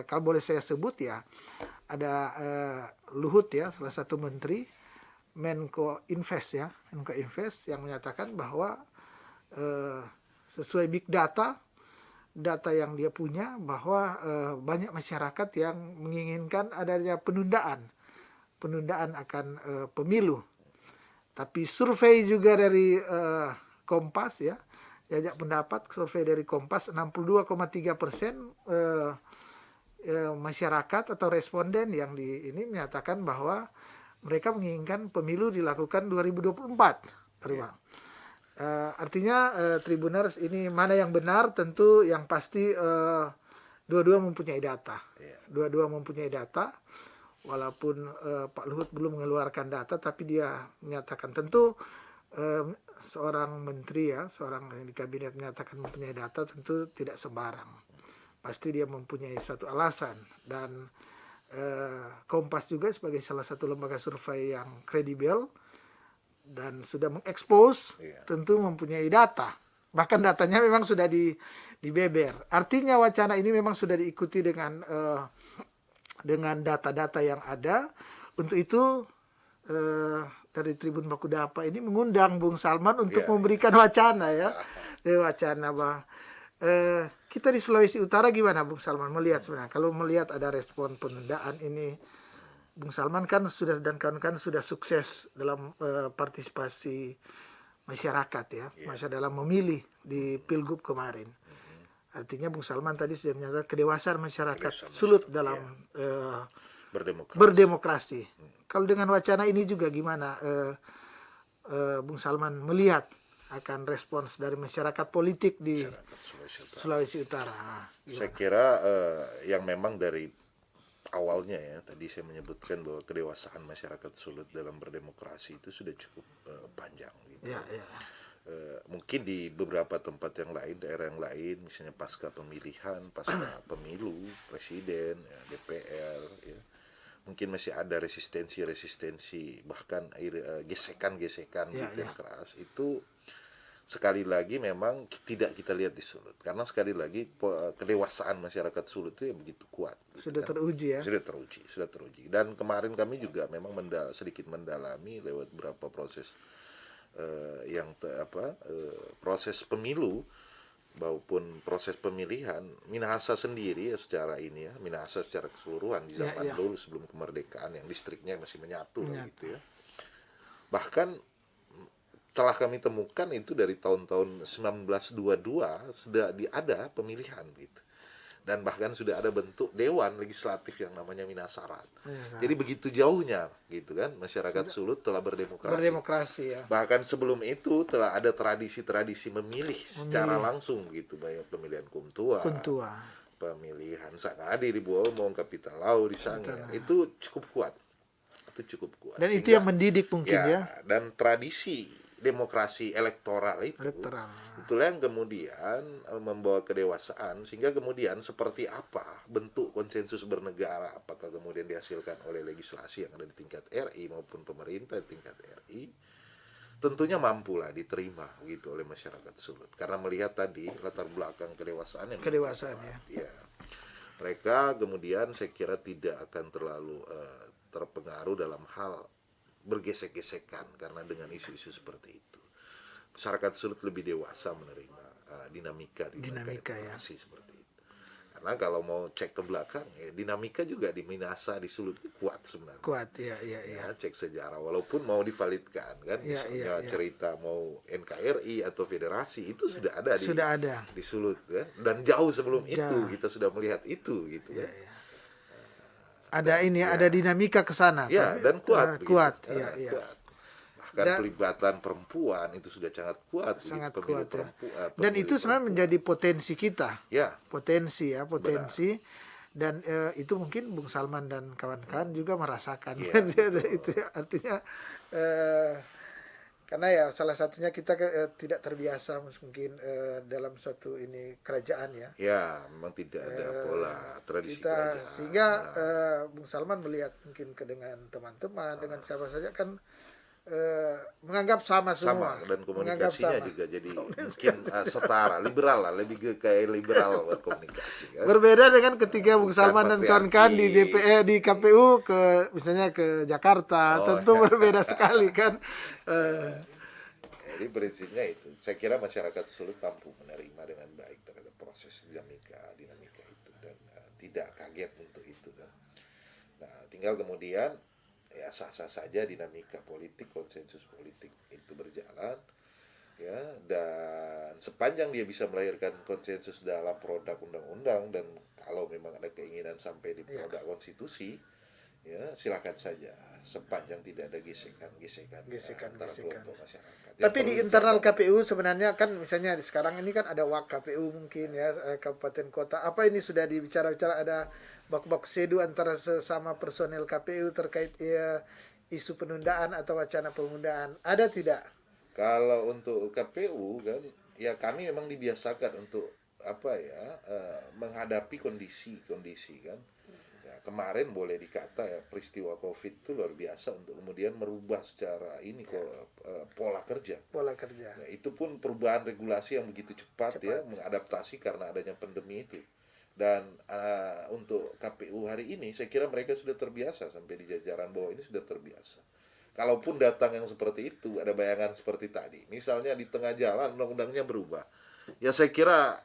Speaker 1: kalau boleh saya sebut ya, ada Luhut ya, salah satu menteri Menko Invest yang menyatakan bahwa sesuai big data yang dia punya, bahwa banyak masyarakat yang menginginkan adanya penundaan akan pemilu. Tapi survei juga dari Kompas ya, jajak pendapat survei dari Kompas, 62,3% masyarakat atau responden yang ini menyatakan bahwa mereka menginginkan pemilu dilakukan 2024. Artinya Tribuners, ini mana yang benar, tentu yang pasti dua-dua mempunyai data. Dua-dua mempunyai data. Walaupun Pak Luhut belum mengeluarkan data, tapi dia menyatakan, tentu seorang menteri ya, seorang yang di kabinet menyatakan mempunyai data, tentu tidak sembarang. Pasti dia mempunyai satu alasan. Dan Kompas juga sebagai salah satu lembaga survei yang kredibel dan sudah mengekspos, tentu mempunyai data. Bahkan datanya memang sudah dibeber. Artinya wacana ini memang sudah diikuti dengan data-data yang ada. Untuk itu dari Tribun Bakudapa ini mengundang Bung Salman untuk memberikan wacana ya. Wacana bahwa kita di Sulawesi Utara gimana Bung Salman melihat sebenarnya? Kalau melihat ada respon penundaan ini, Bung Salman kan sudah dan kawan-kawan sudah sukses dalam partisipasi masyarakat ya, masa dalam memilih di Pilgub kemarin. Artinya Bung Salman tadi sudah menyatakan kedewasaan masyarakat Sulut dalam berdemokrasi. Kalau dengan wacana ini juga gimana Bung Salman melihat akan respons dari masyarakat politik di Sulawesi Utara?
Speaker 2: Saya kira yang memang dari awalnya ya, tadi saya menyebutkan bahwa kedewasaan masyarakat Sulut dalam berdemokrasi itu sudah cukup panjang gitu. Mungkin di beberapa tempat yang lain, daerah yang lain, misalnya pasca pemilihan, pasca pemilu presiden, DPR ya, mungkin masih ada resistensi, bahkan gesekan gitu yang keras. Itu sekali lagi memang tidak kita lihat di Sulut, karena sekali lagi kedewasaan masyarakat Sulut itu ya begitu kuat.
Speaker 1: Sudah teruji ya. Sudah
Speaker 2: teruji. Dan kemarin kami juga memang sedikit mendalami lewat beberapa proses proses pemilu maupun proses pemilihan. Minahasa sendiri ya secara Minahasa secara keseluruhan di zaman dulu sebelum kemerdekaan yang distriknya masih menyatu. Gitu ya. Bahkan telah kami temukan itu dari tahun-tahun 1922 sudah ada pemilihan gitu. Dan bahkan sudah ada bentuk dewan legislatif yang namanya Minasarat. Jadi begitu jauhnya gitu kan masyarakat Sulut telah berdemokrasi ya. Bahkan sebelum itu telah ada tradisi-tradisi memilih secara langsung gitu, banyak pemilihan Kumtua. Pemilihan Sangadi di Buomong, Kapitalau di Sangir. Itu cukup kuat.
Speaker 1: Dan itu yang mendidik mungkin ya.
Speaker 2: Dan tradisi demokrasi elektoral itulah yang kemudian membawa kedewasaan, sehingga kemudian seperti apa bentuk konsensus bernegara, apakah kemudian dihasilkan oleh legislasi yang ada di tingkat RI maupun pemerintah di tingkat RI, tentunya mampulah diterima gitu oleh masyarakat Sulut, karena melihat tadi latar belakang kedewasaan yang ya. Mereka kemudian saya kira tidak akan terlalu terpengaruh dalam hal bergesek-gesekan karena dengan isu-isu seperti itu. Masyarakat Sulut lebih dewasa menerima dinamika ya. Seperti itu. Karena kalau mau cek ke belakang, ya, dinamika juga di Minasa, di Sulut kuat sebenarnya.
Speaker 1: Kuat, iya, iya, iya.
Speaker 2: Ya, cek sejarah, walaupun mau divalidkan kan,
Speaker 1: Iya,
Speaker 2: misalnya
Speaker 1: iya, iya.
Speaker 2: cerita mau NKRI atau federasi itu sudah ada
Speaker 1: Sudah ada.
Speaker 2: di Sulut kan, dan jauh sebelum itu
Speaker 1: Jauh.
Speaker 2: kita sudah melihat itu gitu
Speaker 1: Iya,
Speaker 2: kan.
Speaker 1: iya. Ada ini,
Speaker 2: ya.
Speaker 1: ada dinamika ke sana.
Speaker 2: Ya,
Speaker 1: tapi,
Speaker 2: dan kuat,
Speaker 1: kuat,
Speaker 2: begitu.
Speaker 1: iya, iya.
Speaker 2: Kuat. Bahkan
Speaker 1: Dan-
Speaker 2: pelibatan perempuan itu sudah sangat kuat,
Speaker 1: Sangat
Speaker 2: begitu, pemilu
Speaker 1: kuat ya.
Speaker 2: perempuan.
Speaker 1: Dan
Speaker 2: pemilih
Speaker 1: itu sebenarnya
Speaker 2: perempuan.
Speaker 1: menjadi potensi kita.
Speaker 2: Ya,
Speaker 1: Potensi ya, potensi. Dan itu mungkin Bung Salman dan kawan-kawan juga merasakan.
Speaker 2: Iya,
Speaker 1: Kan?
Speaker 2: betul.
Speaker 1: Itu ya, artinya karena ya salah satunya kita tidak terbiasa mungkin dalam suatu ini kerajaan ya.
Speaker 2: ya, memang tidak ada pola tradisi
Speaker 1: Kita
Speaker 2: kerajaan.
Speaker 1: sehingga
Speaker 2: Nah,
Speaker 1: Bung Salman melihat mungkin dengan teman-teman dengan siapa saja kan menganggap sama semua.
Speaker 2: sama, dan
Speaker 1: Menganggap
Speaker 2: komunikasinya
Speaker 1: sama.
Speaker 2: juga jadi mungkin setara, liberal lah, lebih ke kayak liberal berkomunikasi kan.
Speaker 1: Berbeda dengan ketika Bung
Speaker 2: Bukan
Speaker 1: Salman dan
Speaker 2: patriarki.
Speaker 1: kawan-kawan di DPR di KPU ke misalnya ke Jakarta,
Speaker 2: Oh,
Speaker 1: tentu
Speaker 2: ya.
Speaker 1: berbeda sekali kan.
Speaker 2: Jadi prinsipnya itu, saya kira masyarakat Sulut mampu menerima dengan baik terhadap proses dinamika itu, dan tidak kaget untuk itu kan. Nah, tinggal kemudian ya sah-sah saja dinamika politik, konsensus politik itu berjalan ya, dan sepanjang dia bisa melahirkan konsensus dalam produk undang-undang, dan kalau memang ada keinginan sampai di produk konstitusi ya silakan saja, sepanjang tidak ada gesekan antara kelompok masyarakat. Yang
Speaker 1: Tapi di
Speaker 2: perlu
Speaker 1: internal
Speaker 2: dijaga-
Speaker 1: KPU sebenarnya kan misalnya sekarang ini kan ada WAK KPU mungkin ya kabupaten kota. Apa ini sudah dibicara-bicara, ada bak-bak sedu antara sesama personel KPU terkait ya, isu penundaan atau wacana penundaan. Ada tidak?
Speaker 2: Kalau untuk KPU kan, ya kami memang dibiasakan untuk apa ya, menghadapi kondisi kan. Ya, kemarin boleh dikata ya peristiwa COVID itu luar biasa untuk kemudian merubah secara ini kok pola kerja.
Speaker 1: Pola kerja.
Speaker 2: Nah, itu pun perubahan regulasi yang begitu cepat. Ya, mengadaptasi karena adanya pandemi itu. Dan untuk KPU hari ini saya kira mereka sudah terbiasa, sampai di jajaran bawah ini sudah terbiasa. Kalaupun datang yang seperti itu, ada bayangan seperti tadi, misalnya di tengah jalan undang-undangnya berubah, ya saya kira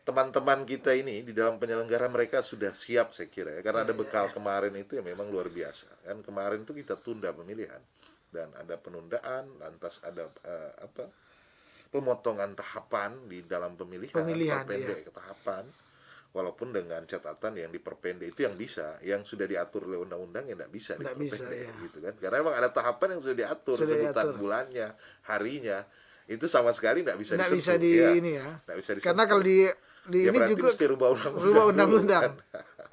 Speaker 2: teman-teman kita ini di dalam penyelenggara mereka sudah siap, saya kira ya, karena ada bekal kemarin itu yang memang luar biasa kan. Kemarin itu kita tunda pemilihan dan ada penundaan, lantas ada pemotongan tahapan di dalam pemilihan perpendek tahapan. Walaupun dengan catatan yang diperpendek itu yang bisa, yang sudah diatur oleh undang-undang yang tidak bisa diperpendek gitu kan. Karena memang ada tahapan yang sudah diatur, sebutan bulannya, harinya, itu sama sekali tidak bisa
Speaker 1: Nggak
Speaker 2: disentuh.
Speaker 1: bisa di ini ya.
Speaker 2: Nggak bisa disentuh.
Speaker 1: Karena kalau di
Speaker 2: ya
Speaker 1: ini
Speaker 2: berarti
Speaker 1: juga
Speaker 2: mesti rubah
Speaker 1: undang-undang.
Speaker 2: Kan?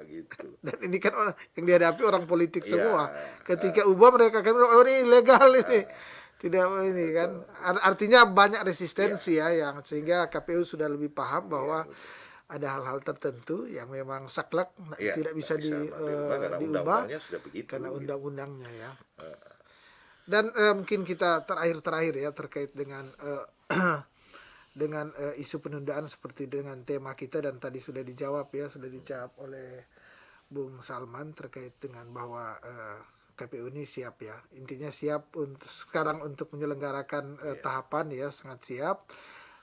Speaker 2: Gitu.
Speaker 1: Dan ini kan yang dihadapi orang politik
Speaker 2: Ya,
Speaker 1: semua. Ketika ubah mereka kan oh ini ilegal ini. Tidak ini kan. Artinya banyak resistensi ya yang sehingga KPU sudah lebih paham bahwa ada hal-hal tertentu yang memang saklek tidak bisa diubah karena undang-undangnya ya. Dan mungkin kita terakhir ya terkait dengan dengan isu penundaan seperti dengan tema kita, dan tadi sudah dijawab oleh Bung Salman terkait dengan bahwa KPU ini siap ya, intinya siap untuk sekarang untuk menyelenggarakan tahapan ya, sangat siap.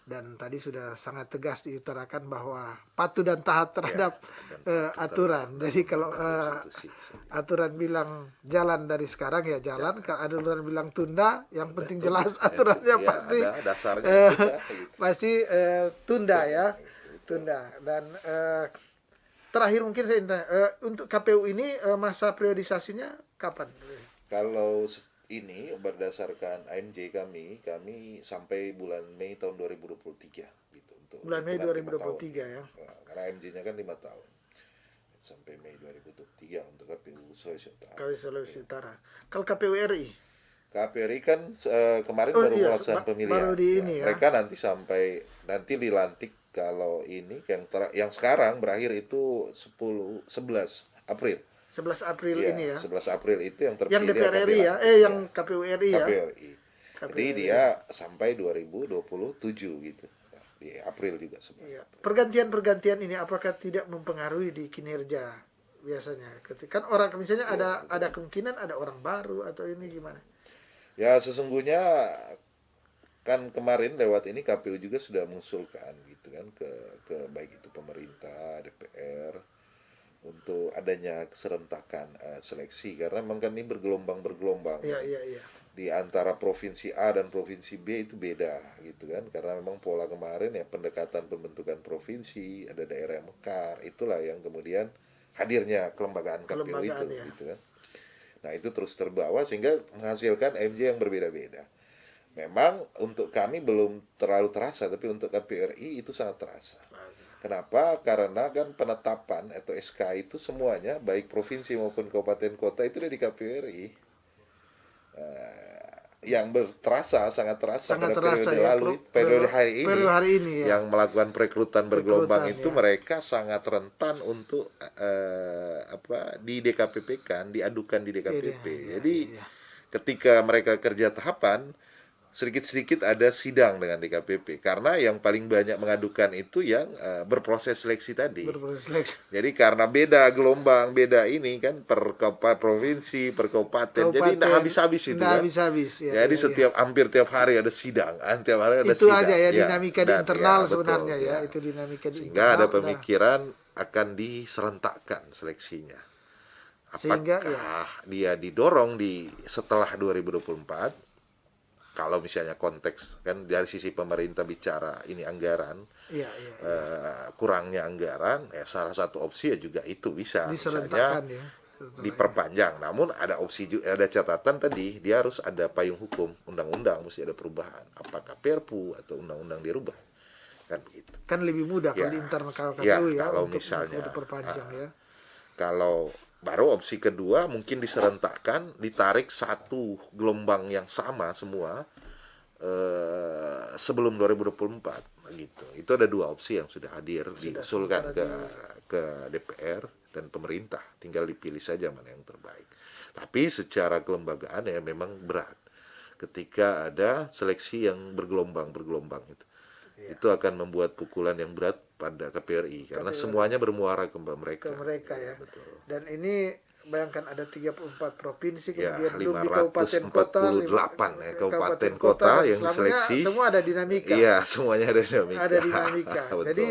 Speaker 1: Dan tadi sudah sangat tegas diutarakan bahwa patuh dan taat terhadap aturan. Jadi kalau aturan bilang jalan dari sekarang ya jalan, kalau aturan bilang tunda, yang penting jelas aturannya pasti pasti tunda ya, tunda. Dan terakhir mungkin saya tanya, untuk KPU ini masa periodisasinya kapan?
Speaker 2: Kalau ini berdasarkan AMJ kami sampai bulan Mei tahun 2023 gitu, untuk
Speaker 1: bulan Mei 2023 ya.
Speaker 2: Karena AMJ-nya kan 5 tahun. Sampai Mei 2023 untuk KPU Sulawesi Utara.
Speaker 1: Sulawesi Utara. Kalau KPU RI?
Speaker 2: KPU RI kan kemarin baru melaksanakan pemilihan.
Speaker 1: Baru di ini ya.
Speaker 2: Mereka nanti dilantik, kalau ini yang sekarang berakhir itu 11 April.
Speaker 1: 11 April
Speaker 2: Ya,
Speaker 1: ini ya.
Speaker 2: 11 April itu yang terpilih.
Speaker 1: Yang DPR RI ya, yang KPU RI ya.
Speaker 2: KPU RI. Jadi dia sampai 2027 gitu. Di April juga sebenarnya.
Speaker 1: Pergantian-pergantian ini apakah tidak mempengaruhi di kinerja biasanya? Kan orang misalnya ada kemungkinan ada orang baru atau ini gimana?
Speaker 2: Ya sesungguhnya kan kemarin lewat ini KPU juga sudah mengusulkan gitu kan ke baik itu pemerintah, DPR untuk adanya keserentakan seleksi karena memang kan ini bergelombang
Speaker 1: Iya, iya, iya.
Speaker 2: di antara provinsi A dan provinsi B itu beda gitu kan karena memang pola kemarin ya pendekatan pembentukan provinsi ada daerah yang mekar itulah yang kemudian hadirnya kelembagaan KPU itu
Speaker 1: Ya.
Speaker 2: gitu kan. Nah itu terus terbawa sehingga menghasilkan MJ yang berbeda-beda. Memang untuk kami belum terlalu terasa tapi untuk KPU RI itu sangat terasa. Kenapa? Karena kan penetapan atau SK itu semuanya baik provinsi maupun kabupaten kota itu ada di KPU RI. Yang sangat terasa
Speaker 1: Sangat
Speaker 2: pada
Speaker 1: terasa
Speaker 2: periode
Speaker 1: ya,
Speaker 2: lalu, periode hari ini
Speaker 1: ya.
Speaker 2: yang melakukan perekrutan bergelombang itu
Speaker 1: ya.
Speaker 2: mereka sangat rentan untuk di DKPP kan, diadukan di DKPP. Jadi ketika mereka kerja tahapan sedikit-sedikit ada sidang dengan DKPP karena yang paling banyak mengadukan itu yang berproses seleksi tadi. Jadi karena beda gelombang, beda ini kan per provinsi, per kabupaten, jadi tidak habis-habis itu kan. Jadi hampir tiap hari ada sidang, tiap hari ada
Speaker 1: itu
Speaker 2: sidang.
Speaker 1: Itu aja ya dinamika di internal sebenarnya
Speaker 2: betul,
Speaker 1: ya. Itu dinamika di
Speaker 2: sehingga
Speaker 1: internal.
Speaker 2: ada pemikiran akan diserentakkan seleksinya. Apakah dia didorong setelah 2024? Kalau misalnya konteks kan dari sisi pemerintah bicara ini anggaran, kurangnya anggaran, salah satu opsi ya juga itu bisa misalnya diperpanjang. Namun ada opsi juga, ada catatan tadi dia harus ada payung hukum, undang-undang mesti ada perubahan. Apakah Perpu atau undang-undang dirubah? Kan begitu.
Speaker 1: Kan lebih mudah kalau di internal KPU
Speaker 2: kalau
Speaker 1: untuk
Speaker 2: misalnya
Speaker 1: diperpanjang ya.
Speaker 2: Kalau baru opsi kedua mungkin diserentakkan, ditarik satu gelombang yang sama semua sebelum 2024 gitu. Itu ada dua opsi yang sudah hadir, diusulkan ke DPR dan pemerintah. Tinggal dipilih saja mana yang terbaik. Tapi secara kelembagaan ya memang berat ketika ada seleksi yang bergelombang itu. Itu akan membuat pukulan yang berat pada KPRI karena semuanya bermuara ke mereka.
Speaker 1: Ya. Betul. Dan ini bayangkan ada 34 provinsi kemudian
Speaker 2: belum
Speaker 1: di kabupaten kota
Speaker 2: 548 kabupaten kota yang diseleksi.
Speaker 1: Semua ada dinamika.
Speaker 2: Iya, semuanya ada dinamika.
Speaker 1: Ada dinamika. Jadi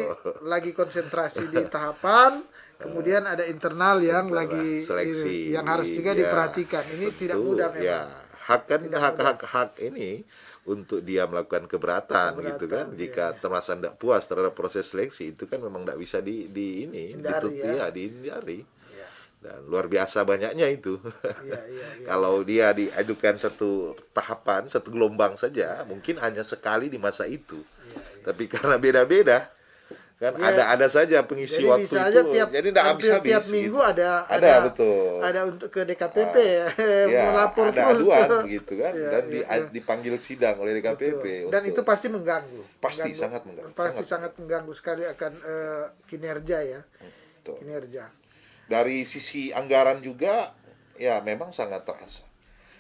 Speaker 1: lagi konsentrasi di tahapan, kemudian ada internal yang lagi seleksi yang harus juga diperhatikan. Ini tidak mudah memang.
Speaker 2: Ya, hak ini untuk dia melakukan keberatan gitu kan. Jika terasa tidak puas terhadap proses seleksi itu kan memang tidak bisa dihindari. Dan luar biasa banyaknya itu. Kalau dia diadukan satu tahapan, satu gelombang saja, mungkin hanya sekali di masa itu. Tapi karena beda-beda kan ada saja pengisi
Speaker 1: jadi
Speaker 2: waktu
Speaker 1: bisa
Speaker 2: itu.
Speaker 1: Aja
Speaker 2: jadi tidak habis-habis.
Speaker 1: Tiap minggu
Speaker 2: gitu. Betul.
Speaker 1: Ada untuk ke DKPP melapor
Speaker 2: ada
Speaker 1: terus
Speaker 2: aduan gitu kan dan dipanggil sidang oleh DKPP.
Speaker 1: Dan itu pasti mengganggu.
Speaker 2: Sangat mengganggu.
Speaker 1: Sangat mengganggu sekali akan kinerja ya.
Speaker 2: Betul.
Speaker 1: Kinerja.
Speaker 2: Dari sisi anggaran juga ya memang sangat terasa.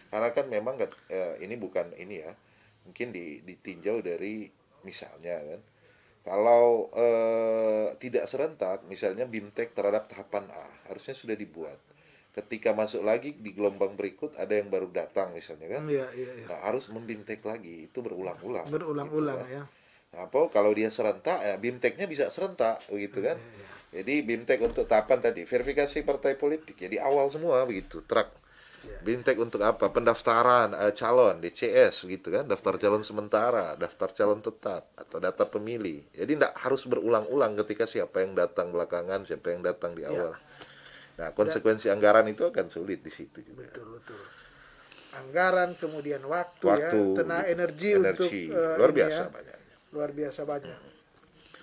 Speaker 2: Karena kan memang ini bukan ini ya. Mungkin ditinjau dari misalnya kan kalau tidak serentak, misalnya BIMTEK terhadap tahapan A, harusnya sudah dibuat. Ketika masuk lagi di gelombang berikut, ada yang baru datang misalnya kan. Nah, harus membimtek lagi, itu berulang-ulang.
Speaker 1: Berulang-ulang
Speaker 2: gitu, kan.
Speaker 1: ya.
Speaker 2: Nah, kalau dia serentak, BIMTEK-nya bisa serentak, begitu kan. Jadi BIMTEK untuk tahapan tadi, verifikasi partai politik, jadi awal semua begitu, BIMTEK untuk apa? Pendaftaran calon DCS gitu kan, daftar calon sementara, daftar calon tetap atau data pemilih. Jadi tidak harus berulang-ulang ketika siapa yang datang belakangan, siapa yang datang di awal. Nah, konsekuensi anggaran itu akan sulit di situ juga.
Speaker 1: Betul. Anggaran kemudian waktu tenaga energi untuk
Speaker 2: luar biasa banyak.
Speaker 1: Luar biasa banyak.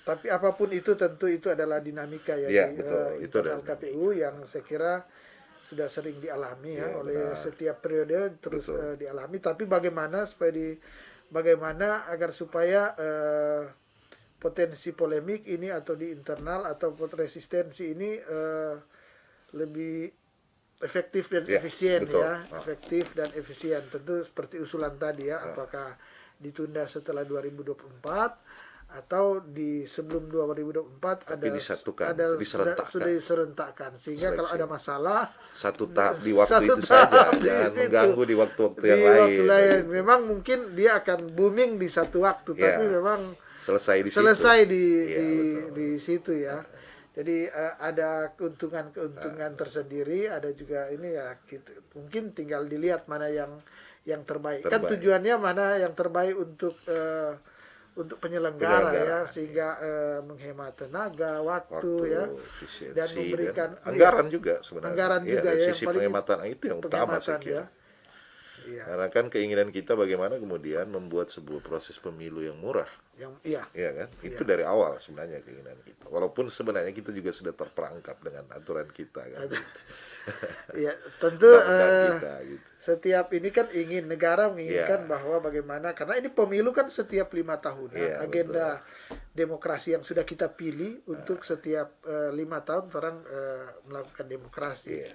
Speaker 1: Tapi apapun itu tentu itu adalah dinamika di internal KPU yang saya kira sudah sering dialami oleh setiap periode terus dialami. Tapi bagaimana supaya potensi polemik ini atau di internal atau resistensi ini lebih efektif dan efisien efektif dan efisien. Tentu seperti usulan tadi apakah ditunda setelah 2024 atau di sebelum 2024
Speaker 2: Tapi disatukan,
Speaker 1: sudah
Speaker 2: diserentakkan.
Speaker 1: diserentakkan, sehingga kalau
Speaker 2: Seleksi.
Speaker 1: ada masalah
Speaker 2: Satu tahap di waktu
Speaker 1: satu
Speaker 2: itu saja,
Speaker 1: tahap di
Speaker 2: jangan
Speaker 1: situ.
Speaker 2: mengganggu di waktu-waktu
Speaker 1: Di
Speaker 2: yang
Speaker 1: waktu
Speaker 2: lain.
Speaker 1: lain.
Speaker 2: Begitu.
Speaker 1: Memang mungkin dia akan booming di satu waktu,
Speaker 2: Ya,
Speaker 1: tapi memang
Speaker 2: selesai di
Speaker 1: selesai
Speaker 2: situ.
Speaker 1: di
Speaker 2: Iya, betul.
Speaker 1: di situ ya. Jadi ada keuntungan tersendiri, ada juga ini ya, gitu. Mungkin tinggal dilihat mana yang terbaik. Kan
Speaker 2: Terbaik.
Speaker 1: tujuannya mana yang terbaik untuk penyelenggara ya,
Speaker 2: Penyelenggaraan,
Speaker 1: sehingga menghemat tenaga, waktu ya,
Speaker 2: efisiensi,
Speaker 1: dan memberikan
Speaker 2: anggaran juga sebenarnya.
Speaker 1: anggaran
Speaker 2: Iya,
Speaker 1: juga
Speaker 2: dari
Speaker 1: ya,
Speaker 2: sisi
Speaker 1: yang paling
Speaker 2: penghematan itu yang utama saya
Speaker 1: penghematan
Speaker 2: kira.
Speaker 1: ya. Iya.
Speaker 2: Karena kan keinginan kita bagaimana kemudian membuat sebuah proses pemilu yang murah.
Speaker 1: Iya.
Speaker 2: Iya kan? Itu dari awal sebenarnya keinginan kita. Walaupun sebenarnya kita juga sudah terperangkap dengan aturan kita kan.
Speaker 1: Iya, tentu
Speaker 2: Undang-undang kita gitu.
Speaker 1: setiap ini kan negara menginginkan
Speaker 2: Iya.
Speaker 1: bahwa bagaimana, karena ini pemilu kan setiap 5 tahun ya,
Speaker 2: Iya,
Speaker 1: agenda demokrasi yang sudah kita pilih untuk setiap 5 tahun orang melakukan demokrasi.
Speaker 2: Iya.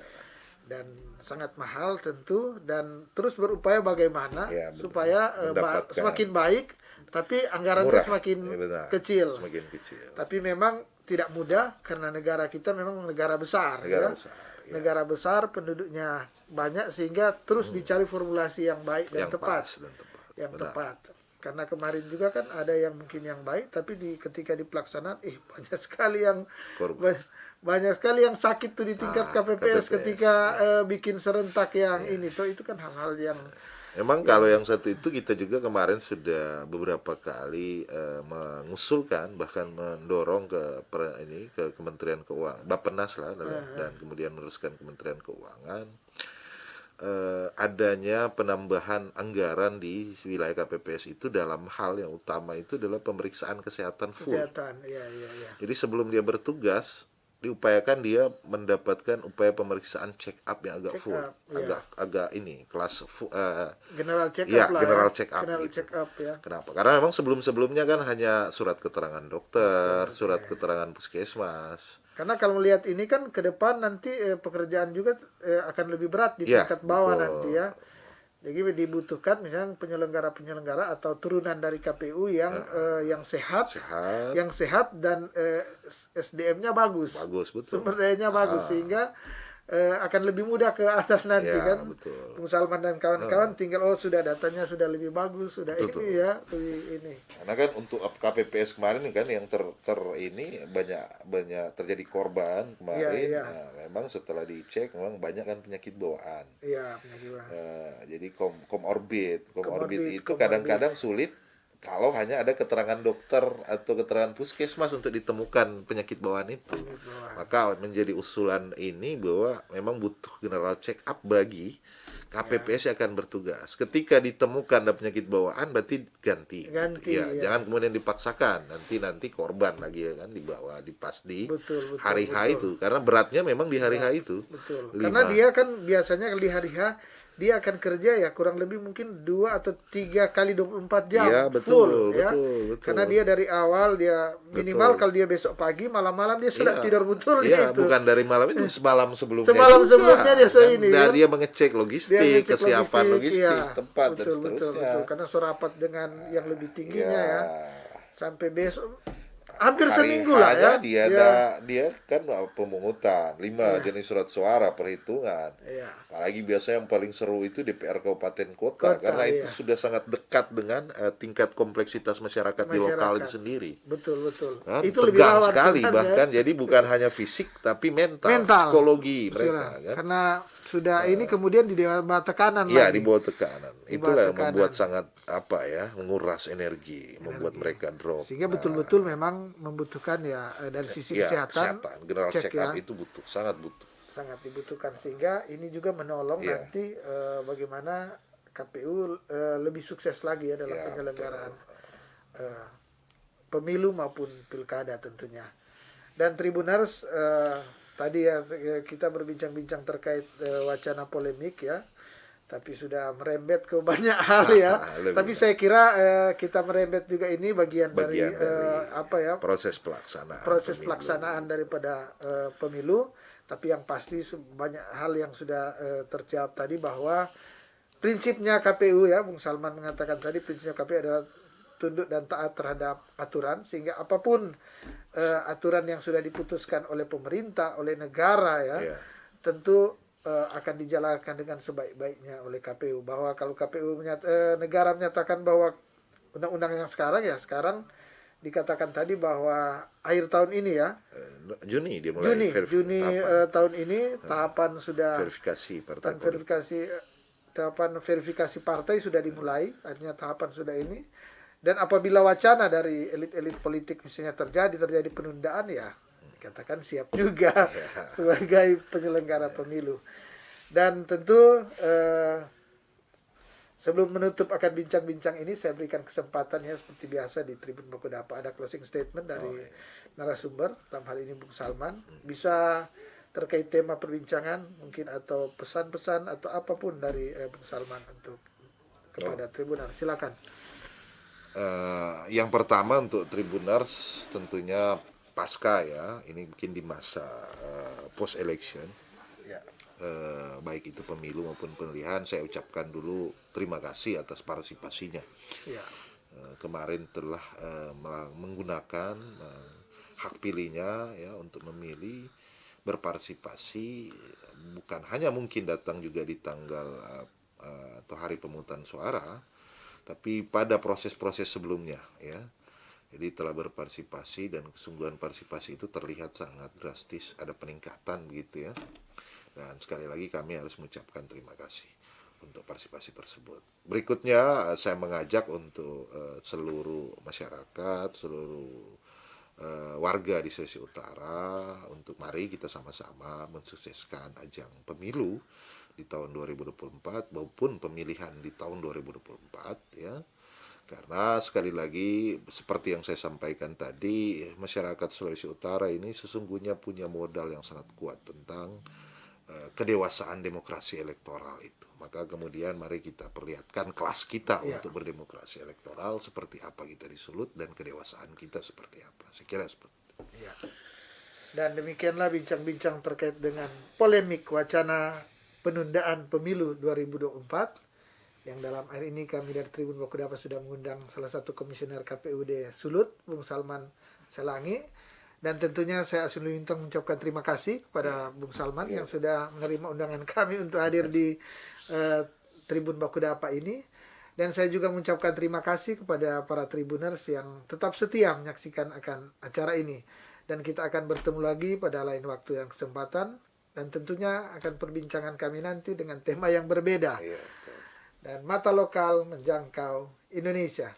Speaker 1: Dan sangat mahal tentu, dan terus berupaya bagaimana
Speaker 2: Iya, betul.
Speaker 1: supaya
Speaker 2: Mendapatkan
Speaker 1: semakin baik, tapi anggarannya
Speaker 2: murah.
Speaker 1: semakin
Speaker 2: Iya, benar.
Speaker 1: kecil.
Speaker 2: Semakin kecil.
Speaker 1: Tapi memang tidak mudah karena negara kita memang negara besar.
Speaker 2: Negara
Speaker 1: ya.
Speaker 2: besar, ya.
Speaker 1: Negara besar, penduduknya banyak, sehingga terus dicari formulasi yang baik dan
Speaker 2: yang
Speaker 1: tepat.
Speaker 2: pas dan tepat.
Speaker 1: Yang
Speaker 2: Benar.
Speaker 1: tepat. Karena kemarin juga kan ada yang mungkin yang baik, tapi ketika di pelaksanaan banyak sekali yang
Speaker 2: Korban.
Speaker 1: banyak sekali yang sakit tuh di tingkat KPPS,
Speaker 2: KPPS,
Speaker 1: ketika bikin serentak yang ini tuh, itu kan hal-hal yang
Speaker 2: Emang kalau yang satu itu kita juga kemarin sudah beberapa kali mengusulkan, bahkan mendorong ke Kementerian Keuangan, Bappenas lah, dan kemudian meneruskan Kementerian Keuangan, adanya penambahan anggaran di wilayah KPPS itu dalam hal yang utama itu adalah pemeriksaan kesehatan full.
Speaker 1: kesehatan. Iya.
Speaker 2: Jadi sebelum dia bertugas, diupayakan dia mendapatkan upaya pemeriksaan check up yang agak
Speaker 1: Check
Speaker 2: full,
Speaker 1: up, iya.
Speaker 2: agak ini kelas
Speaker 1: General check
Speaker 2: Iya,
Speaker 1: up lah.
Speaker 2: general check up
Speaker 1: General
Speaker 2: gitu.
Speaker 1: check up ya.
Speaker 2: Kenapa? Karena memang sebelumnya kan hanya surat keterangan dokter, surat keterangan puskesmas.
Speaker 1: Karena kalau melihat ini kan ke depan nanti pekerjaan juga akan lebih berat di
Speaker 2: Iya,
Speaker 1: tingkat bawah
Speaker 2: betul.
Speaker 1: nanti ya. Jadi dibutuhkan misalnya penyelenggara atau turunan dari KPU yang sehat, yang sehat dan SDM-nya bagus.
Speaker 2: Bagus, betul.
Speaker 1: Sumber dayanya bagus, sehingga akan lebih mudah ke atas nanti
Speaker 2: Ya,
Speaker 1: kan.
Speaker 2: betul.
Speaker 1: Bung Salman dan kawan-kawan tinggal sudah datanya sudah lebih bagus, sudah
Speaker 2: Betul.
Speaker 1: ini ya, lebih ini.
Speaker 2: Karena kan untuk KPPS kemarin kan yang ini banyak terjadi korban kemarin.
Speaker 1: Iya.
Speaker 2: Nah, memang setelah dicek memang banyak kan penyakit bawaan.
Speaker 1: Iya, penyakit bawaan.
Speaker 2: Jadi komorbid itu
Speaker 1: Komorbid.
Speaker 2: kadang-kadang sulit kalau hanya ada keterangan dokter atau keterangan puskesmas untuk ditemukan penyakit bawaan itu. Maka menjadi usulan ini bahwa memang butuh general check up bagi KPPS yang akan bertugas. Ketika ditemukan ada penyakit bawaan berarti ganti.
Speaker 1: Ganti,
Speaker 2: Ya,
Speaker 1: ya.
Speaker 2: jangan kemudian dipaksakan. Nanti korban lagi ya kan dibawa pas di
Speaker 1: Betul,
Speaker 2: hari H
Speaker 1: betul.
Speaker 2: itu. Karena beratnya memang di hari H itu.
Speaker 1: Betul.
Speaker 2: 5.
Speaker 1: Karena dia kan biasanya di hari H dia akan kerja ya kurang lebih mungkin 2 atau 3 kali 24 jam
Speaker 2: Iya, betul,
Speaker 1: full ya.
Speaker 2: betul.
Speaker 1: Karena dia dari awal dia minimal kalau dia besok pagi, malam-malam dia sudah tidur betul
Speaker 2: Iya,
Speaker 1: itu.
Speaker 2: bukan dari malam itu, semalam sebelumnya.
Speaker 1: Semalam
Speaker 2: juga.
Speaker 1: sebelumnya dia ini
Speaker 2: Nah,
Speaker 1: kan.
Speaker 2: dia mengecek logistik,
Speaker 1: Dia ngecek
Speaker 2: kesiapan logistik,
Speaker 1: iya.
Speaker 2: tempat dan
Speaker 1: betul,
Speaker 2: seterusnya.
Speaker 1: betul. Karena serapat dengan yang lebih tingginya
Speaker 2: Iya.
Speaker 1: ya. Sampai besok hampir
Speaker 2: Hari
Speaker 1: seminggu lah ya.
Speaker 2: dia kan pemungutan 5 jenis surat suara perhitungan.
Speaker 1: Iya.
Speaker 2: Apalagi biasanya yang paling seru itu DPR kabupaten kota karena
Speaker 1: iya.
Speaker 2: itu sudah sangat dekat dengan tingkat kompleksitas masyarakat di lokal itu sendiri.
Speaker 1: Betul.
Speaker 2: Kan?
Speaker 1: Itu lebih
Speaker 2: Tegang
Speaker 1: rawan
Speaker 2: sekali
Speaker 1: sebenarnya.
Speaker 2: bahkan, jadi bukan hanya fisik tapi mental. Psikologi mereka kan.
Speaker 1: Karena sudah ini kemudian di bawah tekanan
Speaker 2: Iya,
Speaker 1: lagi.
Speaker 2: di bawah tekanan.
Speaker 1: Di
Speaker 2: Itulah
Speaker 1: bawah
Speaker 2: yang
Speaker 1: tekanan.
Speaker 2: membuat sangat menguras energi, membuat mereka drop.
Speaker 1: Sehingga betul-betul memang membutuhkan ya dari sisi kesehatan
Speaker 2: general check up
Speaker 1: ya,
Speaker 2: itu sangat butuh.
Speaker 1: sangat dibutuhkan, sehingga ini juga menolong nanti bagaimana KPU lebih sukses lagi ya dalam penyelenggaraan pemilu maupun pilkada tentunya. Dan Tribuners tadi ya kita berbincang-bincang terkait wacana polemik ya, tapi sudah merembet ke banyak hal ya. Tapi saya kira kita merembet juga ini bagian dari
Speaker 2: proses
Speaker 1: pelaksanaan daripada pemilu. Tapi yang pasti banyak hal yang sudah terjawab tadi, bahwa prinsipnya KPU ya, Bung Salman mengatakan tadi prinsipnya KPU adalah tunduk dan taat terhadap aturan, sehingga apapun aturan yang sudah diputuskan oleh pemerintah, oleh negara ya,
Speaker 2: Iya.
Speaker 1: tentu akan dijalankan dengan sebaik-baiknya oleh KPU. Bahwa kalau KPU negara menyatakan bahwa undang-undang yang sekarang ya sekarang dikatakan tadi bahwa akhir tahun ini ya,
Speaker 2: Juni dia mulai
Speaker 1: Juni
Speaker 2: tahapan
Speaker 1: tahun ini tahapan sudah
Speaker 2: verifikasi partai
Speaker 1: tahapan
Speaker 2: politik.
Speaker 1: tahapan verifikasi partai sudah dimulai, artinya tahapan sudah ini. Dan apabila wacana dari elit-elit politik misalnya terjadi penundaan ya, dikatakan siap juga sebagai penyelenggara pemilu. Dan tentu sebelum menutup akan bincang-bincang ini, saya berikan kesempatan ya seperti biasa di Tribun Baku Dapa ada closing statement dari narasumber, dalam hal ini Bung Salman, bisa terkait tema perbincangan mungkin atau pesan-pesan atau apapun dari Bung Salman untuk kepada Tribunar. Silakan.
Speaker 2: Yang pertama untuk Tribuners tentunya pasca ya, ini mungkin di masa post election,
Speaker 1: Ya.
Speaker 2: baik itu pemilu maupun pemilihan, saya ucapkan dulu terima kasih atas partisipasinya.
Speaker 1: Ya.
Speaker 2: Kemarin telah menggunakan hak pilihnya ya untuk memilih, berpartisipasi, bukan hanya mungkin datang juga di tanggal atau hari pemungutan suara, tapi pada proses-proses sebelumnya ya. Jadi telah berpartisipasi dan kesungguhan partisipasi itu terlihat sangat drastis, ada peningkatan begitu ya. Dan sekali lagi kami harus mengucapkan terima kasih untuk partisipasi tersebut. Berikutnya saya mengajak untuk seluruh masyarakat, seluruh warga di Sulawesi Utara untuk mari kita sama-sama mensukseskan ajang pemilu di tahun 2024 maupun pemilihan di tahun 2024 ya. Karena sekali lagi seperti yang saya sampaikan tadi, masyarakat Sulawesi Utara ini sesungguhnya punya modal yang sangat kuat tentang kedewasaan demokrasi elektoral itu. Maka kemudian mari kita perlihatkan kelas kita untuk berdemokrasi elektoral seperti apa kita di Sulut dan kedewasaan kita seperti apa. Saya kira seperti itu.
Speaker 1: Ya. Dan demikianlah bincang-bincang terkait dengan polemik wacana penundaan pemilu 2024 yang dalam hari ini kami dari Tribun Baku Dapa sudah mengundang salah satu komisioner KPUD Sulut, Bung Salman Selangi. Dan tentunya saya Asun Lumintang mengucapkan terima kasih kepada Bung Salman yang sudah menerima undangan kami untuk hadir di Tribun Baku Dapa ini. Dan saya juga mengucapkan terima kasih kepada para Tribuners yang tetap setia menyaksikan akan acara ini. Dan kita akan bertemu lagi pada lain waktu dan kesempatan. Dan tentunya akan perbincangan kami nanti dengan tema yang berbeda. Dan mata lokal menjangkau Indonesia.